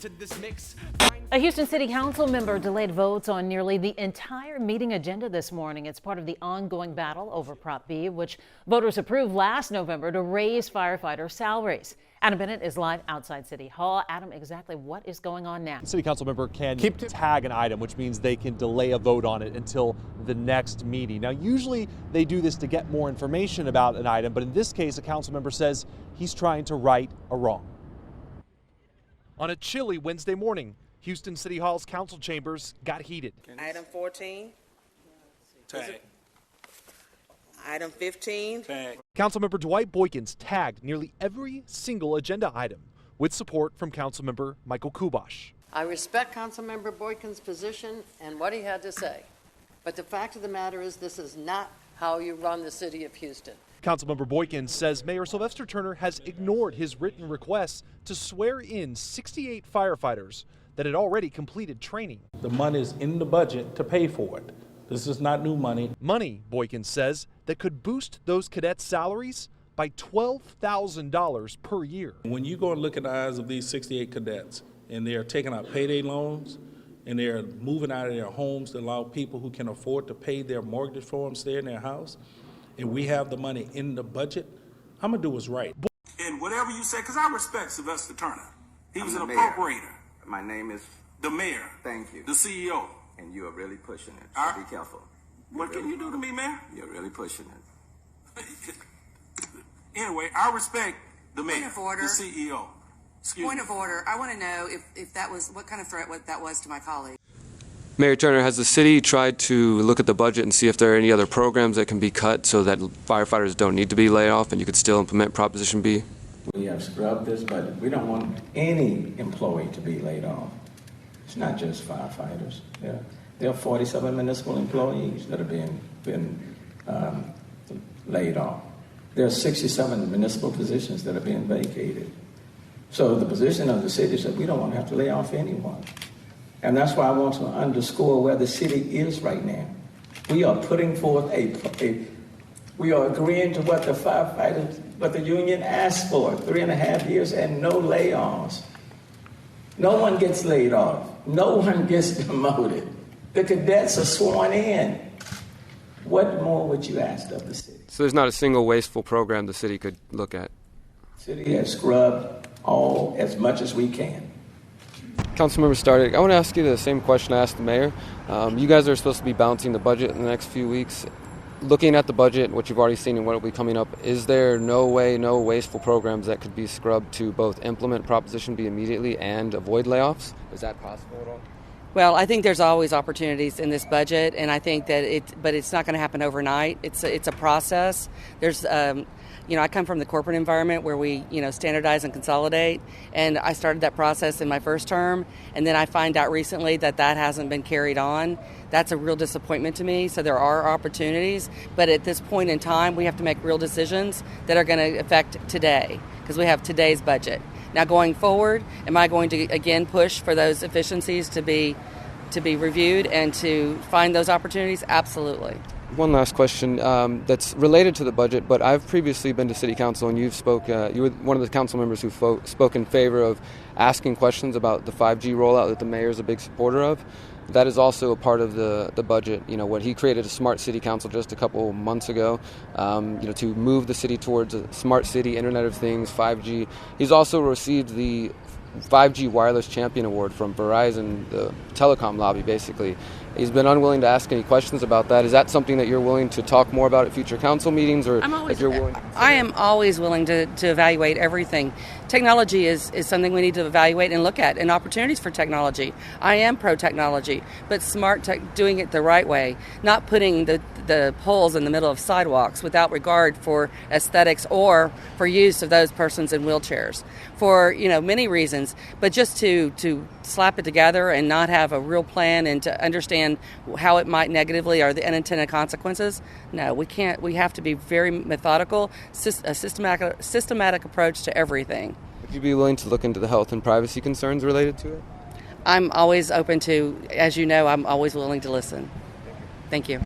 into this mix. A Houston City Council member delayed votes on nearly the entire meeting agenda this morning. It's part of the ongoing battle over Prop B, which voters approved last November to raise firefighter salaries. Adam Bennett is live outside City Hall. Adam, exactly what is going on now? City Council member can tag an item, which means they can delay a vote on it until the next meeting. Now, usually they do this to get more information about an item, but in this case, a council member says he's trying to right a wrong. On a chilly Wednesday morning, Houston City Hall's council chambers got heated. Item 14. Tag. Item 15. Tag. Councilmember Dwight Boykins tagged nearly every single agenda item with support from Councilmember Michael Kubosh. I respect Councilmember Boykins' position and what he had to say, but the fact of the matter is this is not how you run the city of Houston. Councilmember Boykins says Mayor Sylvester Turner has ignored his written requests to swear in 68 firefighters that had already completed training. The money is in the budget to pay for it. This is not new money. Money, Boykins says, that could boost those cadets' salaries by $12,000 per year. When you go and look at the eyes of these 68 cadets, and they're taking out payday loans, and they're moving out of their homes to allow people who can afford to pay their mortgage for them stay in their house, and we have the money in the budget, I'm gonna do what's right. And whatever you say, because I respect Sylvester Turner. He was an appropriator. My name is The mayor. Thank you. The CEO. And you are really pushing it. So be careful. What can you do to me, man? You're really pushing it. Anyway, I respect the mayor, Point of order. the CEO. Point of order. I want to know if that was, what kind of threat that was to my colleague. Mayor Turner, has the city tried to look at the budget and see if there are any other programs that can be cut so that firefighters don't need to be laid off and you could still implement Proposition B? We have scrubbed this budget. We don't want any employee to be laid off. It's not just firefighters. There are 47 municipal employees that are being laid off. There are 67 municipal positions that are being vacated. So the position of the city is that we don't want to have to lay off anyone. And that's why I want to underscore where the city is right now. We are putting forth we are agreeing to what the firefighters, what the union asked for, 3.5 years and no layoffs. No one gets laid off. No one gets demoted. The cadets are sworn in. What more would you ask of the city? So there's not a single wasteful program the city could look at? The city has scrubbed all as much as we can. Councilmember Stardig, I want to ask you the same question I asked the mayor. You guys are supposed to be balancing the budget in the next few weeks. Looking at the budget, what you've already seen and what will be coming up, is there no way, no wasteful programs that could be scrubbed to both implement Proposition B immediately and avoid layoffs? Is that possible at all? Well, I think there's always opportunities in this budget, and I think that but it's not going to happen overnight. It's a process. There's, I come from the corporate environment where we, standardize and consolidate, and I started that process in my first term, and then I find out recently that hasn't been carried on. That's a real disappointment to me. So there are opportunities, but at this point in time, we have to make real decisions that are going to affect today, because we have today's budget. Now, going forward, am I going to again push for those efficiencies to be reviewed and to find those opportunities? Absolutely. One last question that's related to the budget, but I've previously been to City Council, and you were one of the council members who spoke in favor of asking questions about the 5G rollout that the mayor is a big supporter of. That is also a part of the budget. When he created a smart city council just a couple months ago, to move the city towards a smart city, Internet of Things, 5G. He's also received the 5G Wireless Champion Award from Verizon, the telecom lobby, basically. He's been unwilling to ask any questions about that. Is that something that you're willing to talk more about at future council meetings, or you're willing to I am always willing to evaluate everything. Technology is something we need to evaluate and look at, and opportunities for technology. I am pro-technology, but smart doing it the right way, not putting the poles in the middle of sidewalks without regard for aesthetics or for use of those persons in wheelchairs for many reasons, but just to slap it together and not have a real plan and to understand how it might negatively or the unintended consequences. No, we can't. We have to be very methodical, a systematic approach to everything. Would you be willing to look into the health and privacy concerns related to it? I'm always open to, as you know, I'm always willing to listen. Thank you.